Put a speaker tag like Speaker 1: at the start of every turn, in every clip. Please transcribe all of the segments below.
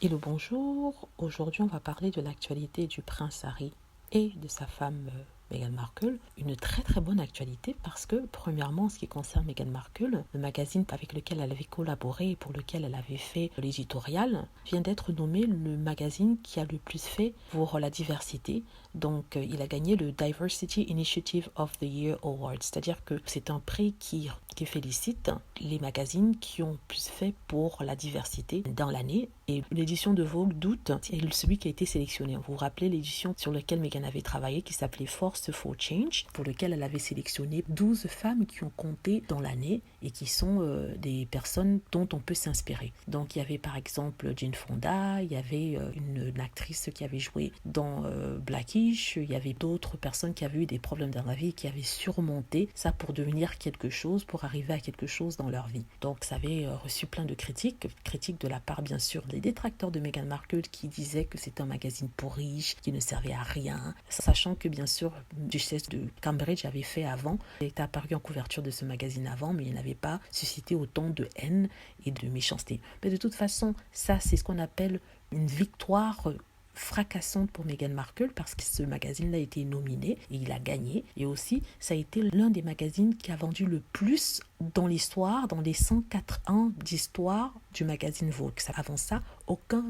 Speaker 1: Hello, bonjour. Aujourd'hui, on va parler de l'actualité du prince Harry et de sa femme Meghan Markle. Une très très bonne actualité parce que, premièrement, en ce qui concerne Meghan Markle, le magazine avec lequel elle avait collaboré et pour lequel elle avait fait l'éditorial vient d'être nommé le magazine qui a le plus fait pour la diversité. Donc, il a gagné le Diversity Initiative of the Year Award, c'est-à-dire que c'est un prix qui félicite les magazines qui ont plus fait pour la diversité dans l'année. Et l'édition de Vogue d'août est celui qui a été sélectionné. Vous vous rappelez l'édition sur laquelle Meghan avait travaillé qui s'appelait Force for Change, pour lequel elle avait sélectionné 12 femmes qui ont compté dans l'année et qui sont des personnes dont on peut s'inspirer. Donc il y avait par exemple Jane Fonda, il y avait une actrice qui avait joué dans Blackish, il y avait d'autres personnes qui avaient eu des problèmes dans la vie et qui avaient surmonté ça pour devenir quelque chose, pour arriver à quelque chose dans leur vie. Donc ça avait reçu plein de critiques de la part bien sûr des détracteurs de Meghan Markle qui disaient que c'était un magazine pour riches, qui ne servait à rien, sachant que bien sûr Duchesse de Cambridge avait fait avant, elle était apparue en couverture de ce magazine avant, mais il n'avait pas suscité autant de haine et de méchanceté. Mais de toute façon, ça c'est ce qu'on appelle une victoire fracassante pour Meghan Markle parce que ce magazine-là a été nominé et il a gagné. Et aussi, ça a été l'un des magazines qui a vendu le plus dans l'histoire, dans les 104 ans d'histoire du magazine Vogue. Avant ça, aucun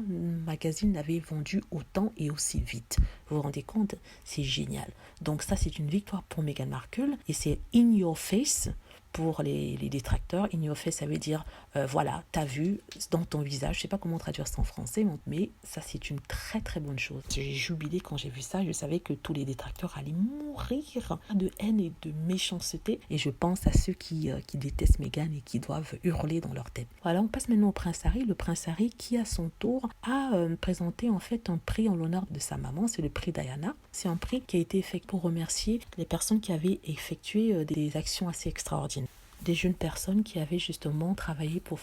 Speaker 1: magazine n'avait vendu autant et aussi vite. Vous vous rendez compte? C'est génial. Donc ça, c'est une victoire pour Meghan Markle et c'est in your face pour les détracteurs. In your face, ça veut dire, voilà, t'as vu dans ton visage. Je sais pas comment traduire ça en français, mais ça, c'est une très très bonne chose. J'ai jubilé quand j'ai vu ça. Je savais que tous les détracteurs allaient mourir de haine et de méchanceté. Et je pense à ceux qui détestent Meghan et qui doivent hurler dans leur tête. Voilà, on passe maintenant au prince Harry. Le prince Harry qui, à son tour, a présenté en fait un prix en l'honneur de sa maman. C'est le prix Diana. C'est un prix qui a été fait pour remercier les personnes qui avaient effectué des actions assez extraordinaires. Des jeunes personnes qui avaient justement travaillé pour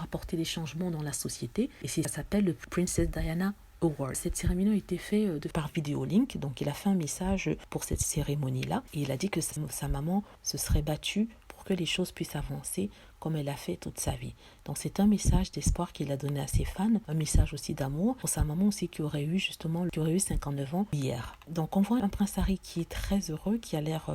Speaker 1: apporter des changements dans la société. Et ça s'appelle le Princess Diana Award. Cette cérémonie a été faite par vidéolink, donc il a fait un message pour cette cérémonie-là. Et il a dit que sa maman se serait battue pour que les choses puissent avancer comme elle a fait toute sa vie. Donc c'est un message d'espoir qu'il a donné à ses fans, un message aussi d'amour pour sa maman aussi qui aurait eu 59 ans hier. Donc on voit un prince Harry qui est très heureux, qui a l'air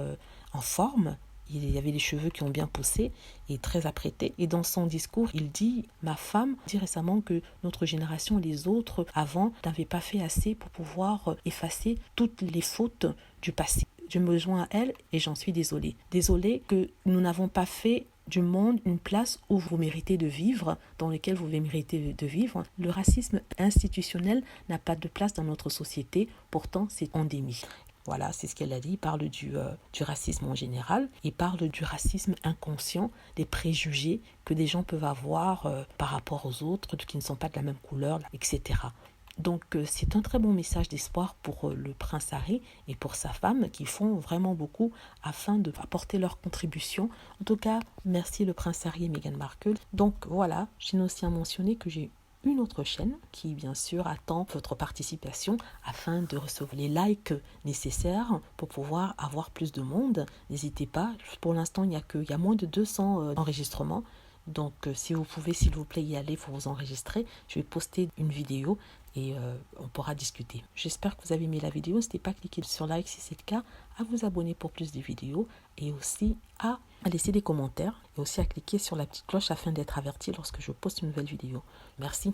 Speaker 1: en forme. Il y avait les cheveux qui ont bien poussé et très apprêtés. Et dans son discours, il dit « Ma femme dit récemment que notre génération et les autres avant n'avaient pas fait assez pour pouvoir effacer toutes les fautes du passé. Je me joins à elle et j'en suis désolée. Désolée que nous n'avons pas fait du monde une place où vous méritez de vivre, dans lequel vous méritez de vivre. Le racisme institutionnel n'a pas de place dans notre société, pourtant c'est endémique. » Voilà, c'est ce qu'elle a dit. Il parle du racisme en général. Il parle du racisme inconscient, des préjugés que des gens peuvent avoir par rapport aux autres, qui ne sont pas de la même couleur, etc. Donc c'est un très bon message d'espoir pour le prince Harry et pour sa femme qui font vraiment beaucoup afin d'apporter leur contribution. En tout cas, merci le prince Harry et Meghan Markle. Donc voilà, j'ai aussi à mentionner que j'ai une autre chaîne qui bien sûr attend votre participation afin de recevoir les likes nécessaires pour pouvoir avoir plus de monde. N'hésitez pas, pour l'instant il y a moins de 200 enregistrements. Donc si vous pouvez s'il vous plaît y aller pour vous enregistrer, je vais poster une vidéo et on pourra discuter. J'espère que vous avez aimé la vidéo. N'hésitez pas à cliquer sur like si c'est le cas, à vous abonner pour plus de vidéos et aussi à laisser des commentaires et aussi à cliquer sur la petite cloche afin d'être averti lorsque je poste une nouvelle vidéo. Merci.